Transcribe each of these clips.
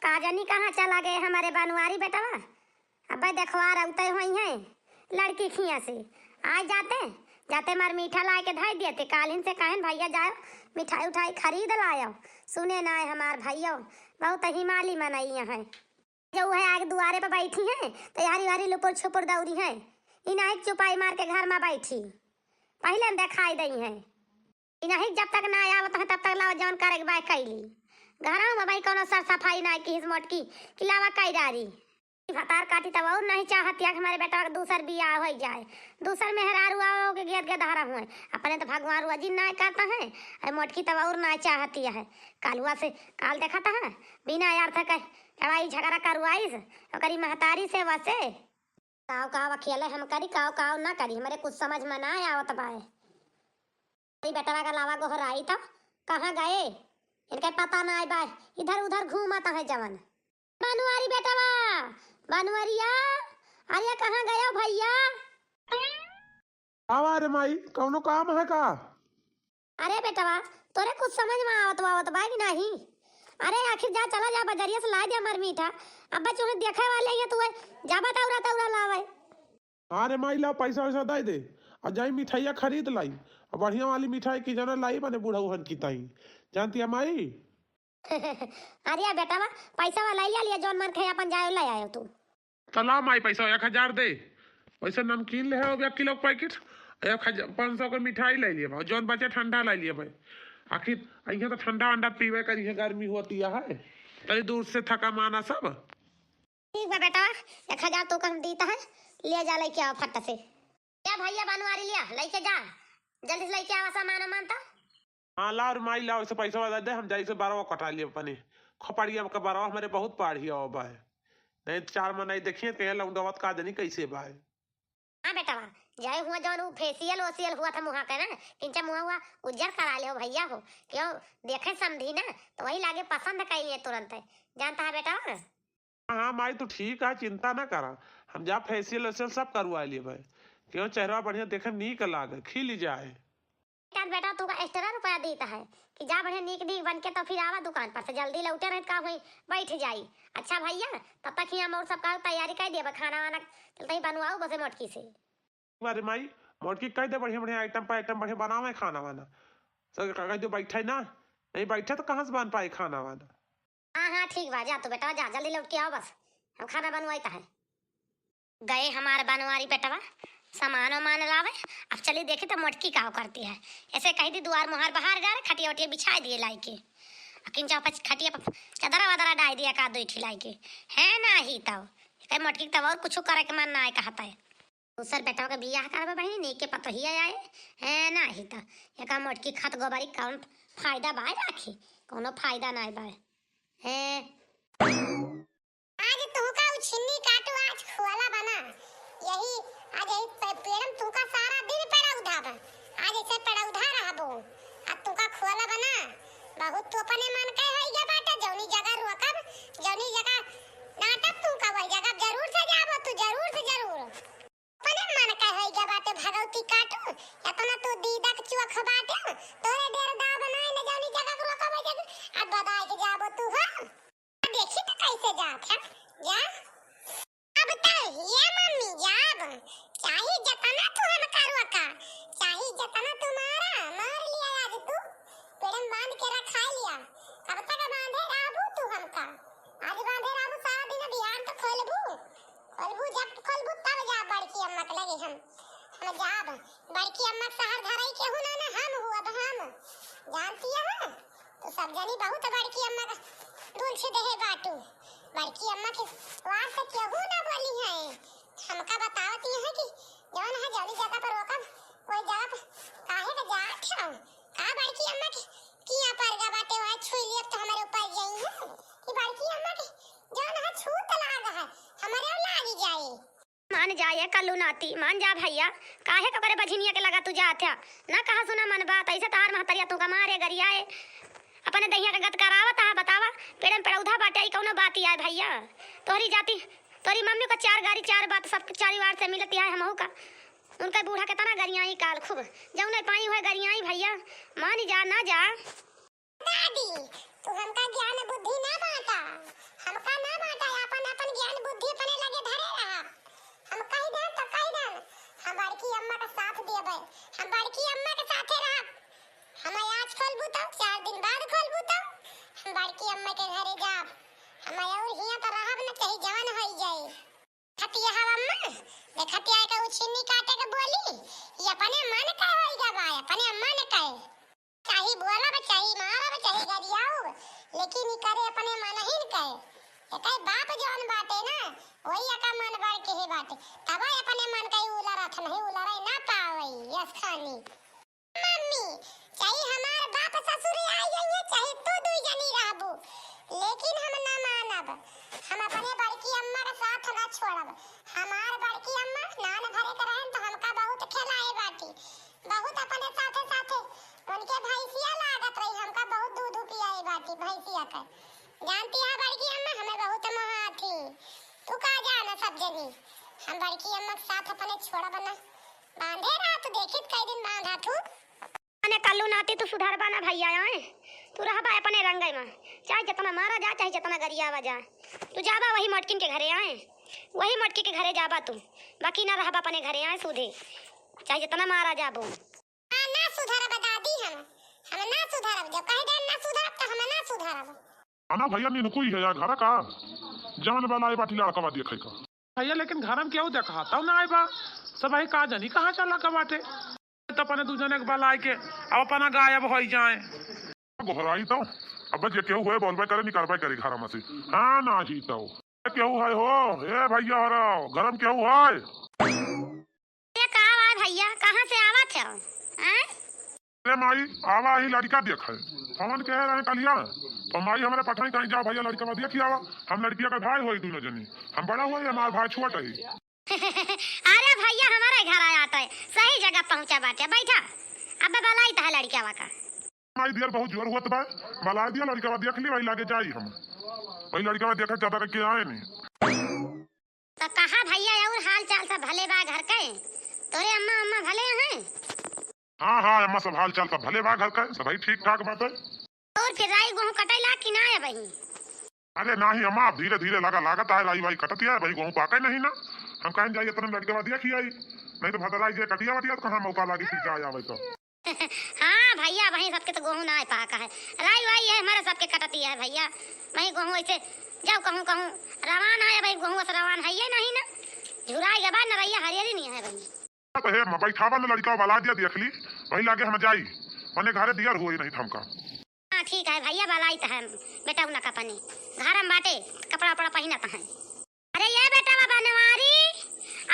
का जानी कहाँ चला गए हमारे बनवारी बेटवा। अब देखवा रउते हुई है लड़की खिया से आज जाते जाते मार मीठा ला के धाई दिए थे कालिन से कहन भैया जाओ मिठाई उठाई खरीद लाओ। सुने ना है हमार भैया बहुत हिमाली मनाई है जो है आगे दुआरे पे बैठी है तैयारी वारी लुपुर छुपुर दौड़ी है इनाहिक चुपाई मार के घर में बैठी पहले दिखाई दी है इनाहिक जब तक ना आवत है तब तक लावा जौन करे बाय कैली घरों में भाई कोनो सर सफाई ना की हिस्मत की लावा कई डारी भतार काटी तब और नहीं चाहती है कि हमारे बेटा का दूसर बियाह हो जाए दूसर मेहरारू आओ के गेद के धारा हुए अपने तो भगवान रुआ ना करता है और मोटकी तब और ना चाहती है कालुआ से काल देखा था बिना यार था लड़ाई झगड़ा करवाई करी महतारी से वसे काव काव अकेले हम करी काव काव ना करी हमारे कुछ समझ में ना आवत बाए बेटा का लावा गोहराई था कहाँ गए इनके पता ना आए बाय इधर उधर घूमता है जवन बनवारी बेटवा बनवरिया अरे कहाँ गया भैया। आवा रे माई कौनो काम है का? अरे बेटवा तोरे कुछ समझ में आवत बा कि नहीं? अरे आखिर जा चला जा बजरिया से ला दे मर मीठा अब बच्चों ने देखे वाले हैं तू जा बताउरा तउरा लावे। अरे माई ला पैसा वैसा दे दे और जाई मिठाइया खरीद लाई और बढ़िया वाली मिठाई की जना लाई बने बूढ़ा उहन की ताई जानती है माई। अरे बेटवा पैसा वाला लिया जौन मन खे अपन जायो ले आयो तू तला माई पैसा 1000 दे वैसे नमकीन ले हो 1 किलो पैकेट 500 का मिठाई ले लिए जौन बचे ठंडा ले लिए भाई आखिर अइहे तो ठंडा अंडा पीवे करिए गर्मी होती है कहीं दूर से थका माना सब। ठीक है बेटा 1000 तो कम दीता है ले जा लेके आओ फट से क्या भैया बनवारी लिया लेके जा जल्दी से लेके आवा सामान मानता। हाँ ला और माई ला वैसे पैसा वाला दे हम जाई से 12 कटा लिए अपने खोपड़िया का 12 हमारे बहुत पाढ़ी हो बा नहीं 4 में नहीं देखिए कहे लौंडवत का देनी कैसे बा। हाँ बेटा जाए हुआ जौन फेसियल ओसियल हुआ था मुहा का ना किंचा मुहा हुआ उज्जर करा ले हो भैया हो क्यों देखे समझी ना तो वही लागे पसंद कर लिए तुरंत जानता है बेटा। हाँ माई तो ठीक है चिंता ना करा हम जा फेसियल वेसियल सब करवा लिए भाई क्यों चेहरा बढ़िया देखे नीक लागे खिल जाए। बेटा तू का एक्स्ट्रा रुपया देता है कि जा बढ़िया नीक नीक बन के तो फिर आवा दुकान पर से जल्दी लौटे रह का हुई बैठ जाई। अच्छा भैया तब तक ही हम और सब का तैयारी कर दिए खाना वाना चलते ही बनवाओ बसे मोटकी से। अरे माई मोटकी कह दे बढ़िया बढ़िया आइटम पर आइटम बढ़िया बनावे खाना वाना सब कह दो बैठे ना नहीं बैठे तो कहाँ से बन पाए खाना वाना। हाँ हाँ ठीक बा जा तू बेटा जा जल्दी लौट के आओ बस हम खाना बनवाता है। गए हमारे बनवारी बेटवा सामान वामान लावे अब चलिए देखे तो मोटकी का करती है ऐसे कही थी द्वार मुहार बाहर जा रहे खटिया वटिया बिछा दिए लाई के किंचा खटिया पर चदरा वदरा डाल दिया का दो लाई के है ना ही तब कहीं मोटकी तब और कुछ करे के मन ना आए कहता है दूसर बेटा का बियाह करवे बहनी नी के पतो ही आए है ना ही तब एक मोटकी खत गोबरी कौन फायदा बाय राखी कोनो फायदा ना बाय है। आज तू का छिन्नी काटू आज खुआला बना यही आज पेड़म तू का सारा दिन पेड़ा उधार आज ऐसे पेड़ा उधार रहा बो अब तू का खुआला बना बहुत तो अपने मन के होई गे बाटा जौनी जगह रोकब जौनी जगह नाटक तू का वही जगह जरूर से जाबो तू जरूर से जरूर अपने मन के होई गे बाटे भगवती काटू इतना तू दीदा के चुख बाटे तोरे डेर दा बनाए न जौनी जगह रोकब जगह अब बदाई के जाबो तू हो देखी तो कैसे जात है जा अब तो ये मम्मी जाब चाहे जतना तू हम करवा का चाहे जतना तुम्हारा मार लिया आज तू पेड़म बांध के रखा लिया कब तक बांधे राबू तू हमका आज बांधे राबू सारा दिन बिहान तो खोलबू जब खोलबू तब जा बड़की अम्मा के लगे हम जाब बड़की अम्मा शहर धराई के हूं ना हम हुआ अब हम जानती है ना तो सब जनी बहुत बड़की अम्मा का दूल से देहे बाटू बड़की अम्मा के वार से केहू ना बोली है हमका बतावती है कि जौन है जौनी जगह पर रोकब कोई जगह पर काहे का जात है का बड़की अम्मा की किया पर गबाटे वहां छुई लिए तो हमारे ऊपर जाई है कि बड़की अम्मा की जौन है छूत लाग है हमारे लाग जाए मान जाए कल्लू नाती मान जा भैया काहे का करे बझिनिया के लगा तू जात है ना कहा सुना मन बात ऐसे तार महतरिया तू का मारे गरियाए अपने दहिया का गत करावत है बतावा पेड़म पेड़ौधा बाटे आई कौनो बात आए भैया तोहरी जाती तोरी मम्मी को 4 गाड़ी 4 बात सब 4 बार से मिलती है हमहू का उनका बूढ़ा के तना गरियाई काल खूब जौन पाई हुए गरियाई भैया मान जा ना जा दादी तू हमका ज्ञान बुद्धि ना बांटा हम हम और हिया त रहब न चाहे जवान होई जाए खतिया हवा में देखतिया के उछिनी काटे के बोली ये अपने मन का होई जाबा अपने मन का चाहे बोला बा चाहे मारा बा चाहे गरियाओ लेकिन ई करे अपने मन ही न कहे कई बाप जवन बाटे ना वही का मन बढ़ के ही बाटे तब अपने मन का उला रथ नहीं उला ना पावई यस खानी मम्मी चाहे हमार बाप ससुर आई जाइए चाहे तू दुई जनी रहबू लेकिन हम ना मानब हम अपने बड़की अम्मा का साथ ना छोड़ब हमार बड़की अम्मा नान भरे के रहन तो हमका बहुत खिलाए बाटी बहुत अपने साथे साथे उनके भैंसिया लागत रही हमका बहुत दूध पियाए बाटी भैंसिया का जानती है बड़की अम्मा हमें बहुत मोह थी तू का जाना सब जनी हम बड़की अम्मा के साथ अपने छोड़ब ना बांधे रहा तो देखित कई दिन बांधा तू अने कल्लू नाती तू सुधार बाना भैया आए तू रहबा अपने रंगई में चाहे जितना मारा जा चाहे जितना गरियावा जा तू जाबा वही मटकिन के घरे आए वही मटकी के घरे जाबा तू बाकी ना रहबा अपने घरे आए सूधे चाहे जितना मारा जाबो ना सुधारब दादी हम ना सुधारब जब कह दे ना सुधारब तो हम ना सुधारब आना भैया नी कोई है यार घर का जवन वाला आई बाटी लड़का बा देखे का भैया लेकिन घर में क्यों देखा तब ना आई बा सब भाई का जानी कहां चला का बाटे तो अपने दूजने के बाला आई के अब अपना गायब हो जाए घोराई तो अब जे केहू है बोलबे करे निकलबे करी घर में से हां ना ही तो केहू है हो ए भैया हो रहो गरम केहू है ये का आवा भैया कहां से आवत है हैं अरे माई आवा ही लड़का देखे हमन कह रहे कलिया तो माई हमारे पठाई कहीं जाओ भैया लड़का देखी आवा हम लड़किया का भाई होई दोनों जनी हम बड़ा हुए हमारा भाई छोटा ही अरे भैया हमारे घर आया तो सही जगह पहुंचा बाटे बैठा अब बलाई ता लड़किया का माई दियर बहुत जोर हुआ बा बला दिया लड़का देख ली वही लागे जाई हम वही लड़का देखे ज्यादा के आए नहीं तो कहा भैया और हाल चाल सब भले बा घर के तोरे अम्मा अम्मा भले हैं हाँ हाँ अम्मा सब हाल चाल सब भले बा घर का सभी ठीक ठाक बात है और फिर राई गेहूं कटैला कि ना है बही अरे नहीं अम्मा धीरे धीरे लागत है लाई भाई कटती है भाई गेहूं पाके नहीं ना हम कहीं जाइए तुरंत लड़के बाद देखी आई नहीं तो भदलाई जे कटिया वटिया तो कहां मौका लागी फिर जाए आवे तो हाँ भैया वही सबके तो गेहूं ना पाका है राई वाई है हमारे सबके कटती है भैया वही गेहूं ऐसे जाओ कहूं कहूं रवान है भाई गेहूं से रवान है ये नहीं ना झुराई के बाद नरैया हरियरी नहीं है भाई तो हे मैं बैठावा ने लड़का बला दिया देख ली वही लागे हम जाई मने घरे दियर होई नहीं थमका हां ठीक है भैया बलाई तो है बेटा उना का पनी घर में बाटे कपड़ा उपड़ा पहना तो है अरे ये बेटा बाबा नवारी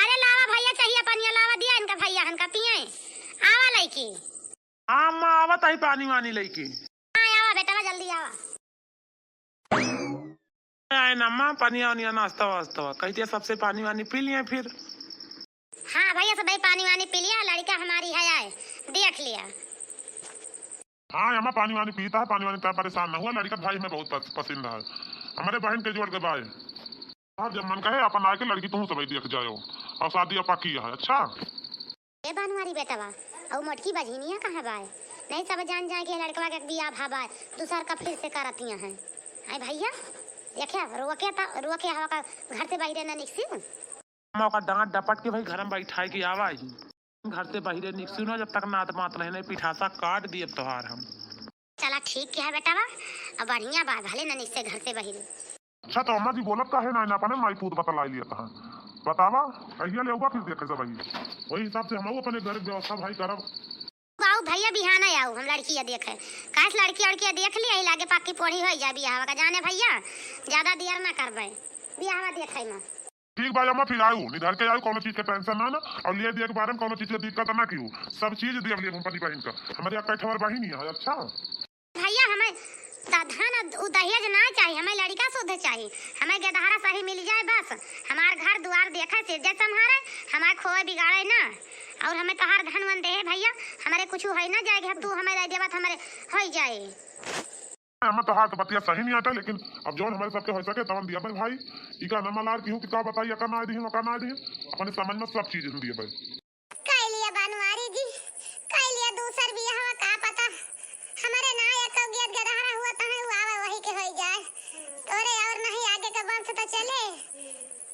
अरे लावा भैया चाहिए पानी लावा दिया इनका भैया इनका पिए आवा लईकी हां मां आवत आई पानी वानी लेके हां आवा बेटा जल्दी आवा आए ना मां पानी वानी नाश्ता वास्ता कहती सबसे पानी वानी पी लिए फिर हाँ भैया सब पानी वानी पी लिया लड़का हमारी है आए देख लिया हाँ अम्मा पानी वानी पीता है पानी वानी तो परेशान ना हुआ लड़का भाई हमें बहुत पसंद है हमारे बहन के जोड़ के भाई और जब मन कहे अपन आके लड़की तुम सब देख जाओ और शादी अपा की है अच्छा ए बनवारी बेटा बा और मोटकी बजनिया कहां बा नहीं सब जान जाए के लड़कवा के बियाह भाबा दूसर का फिर से करतियां हैं आई भैया देखिए रोके हवा का घर से बाहर ना निकसी अम्मा का डांट डपट के भाई घर में बैठाए के आवा ही घर से बाहर निकसी ना जब तक नात मात रहने पिठासा काट दिए तोहार हम चला ठीक है बेटा बा अब बढ़िया बा भले ना निकसे घर से बाहर अच्छा तो अम्मा जी बोलत का है ना अपने माई पूत बतला लिया था बतावा कहिया ले होगा फिर देखे सब वही हिसाब से हम अपने घर व्यवस्था भाई करब आओ भैया बिहाना आओ हम लड़की देखे काश लड़की देख लिया लागे पाकी पोड़ी हो जाए बियाह का जाने भैया ज्यादा देर ना करबे बियाह देखे में ठीक भाई अम्मा फिर आऊ निधर के आऊ कोनो चीज के टेंशन ना और लिए दिए के बारे में कोनो चीज के दिक्कत ना क्यों सब चीज दिए लिए हम पति बहन का हमारे एक ठवर बहन ही है अच्छा भैया हमें धान दहेज ना चाहिए हमें लड़का शुद्ध चाहिए हमें गदहारा सही मिल जाए बस हमार घर द्वार देखे से जैसे हमारे हमारे खोए बिगाड़े ना और हमें तहार धन वन दे भैया हमारे कुछ है ना जाएगा तू हमें दे देबा हमारे हो जाए हमें तो हाथ बतिया सही नहीं आता लेकिन अब जो हमारे सबके हो सके तब दिया भाई भाई इका नमलार की हूं कि का बताइए का ना दी हूं का ना दी अपने समझ में सब चीज दिए भाई कह लिया बनवारी जी कह लिया दूसर भी हवा का पता हमारे ना एक गेट गदहारा हुआ त है आवा वही के हो जाए तोरे और नहीं आगे का वंश तो चले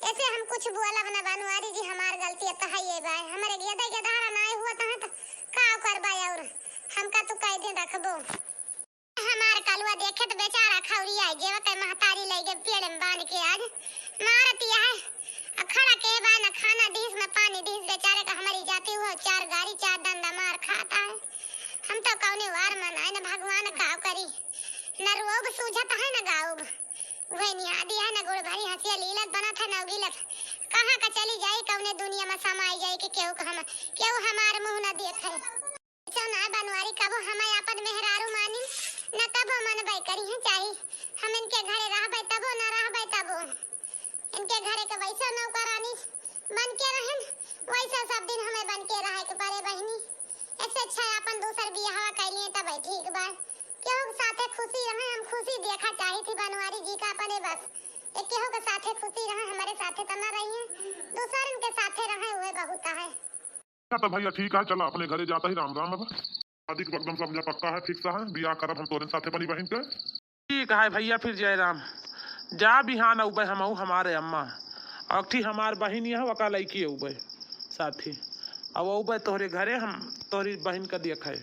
ऐसे हम कुछ बोला बना बनवारी जी हमार गलती है है ये भाई हमारे गेट गदहारा ना हुआ त का करबा और हमका तो कह दे रखबो हमार कलवा देखे तो बेचारा खौरी आई जेवा के महतारी लई के पेड़ वो 4 गाड़ी 4 डंडा मार खाता है। हम तो कौने वार मनाए न भगवान का करी न रोग सूझत है न गाउब वही निहादी है न गोड़ भरी हंसिया लीलत बना था न गिलत कहाँ का चली जाए कौने दुनिया में समाई जाए कि केहू हमार मुंह न देखे ना बनवारी कबो हमें अपन मेहरारू मानी न कबो मन बाई करी है चाही हम इनके घरे रहबे तबो न रहबे तबो इनके घरे के वैसा नौकरानी बन के रहन वैसा सब दिन हमें बन के रहे के परे बहनी इससे अच्छा अपन दूसर बियाह कर लिए तब ठीक बा केहू के साथे खुशी रहे हम खुशी देखा चाही थी बनवारी जी का अपने बस एक केहू के साथे खुशी रहे हमारे साथे तो न रही है दूसर इनके साथे रहे हुए बहुत है। तो भैया ठीक है चला अपने घरे जाता ही राम राम अब शादी के एकदम समझा पक्का है फिक्स है बियाह करब हम तोरे साथे बनी बहन के ठीक है भैया फिर जय राम जा बिहान उबे हम हमारे अम्मा अखी हमार बहन है वका लड़की उबे साथी अब उबे तोहरे घरे हम तोहरी बहन का देखे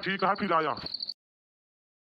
ठीक है फिर आया।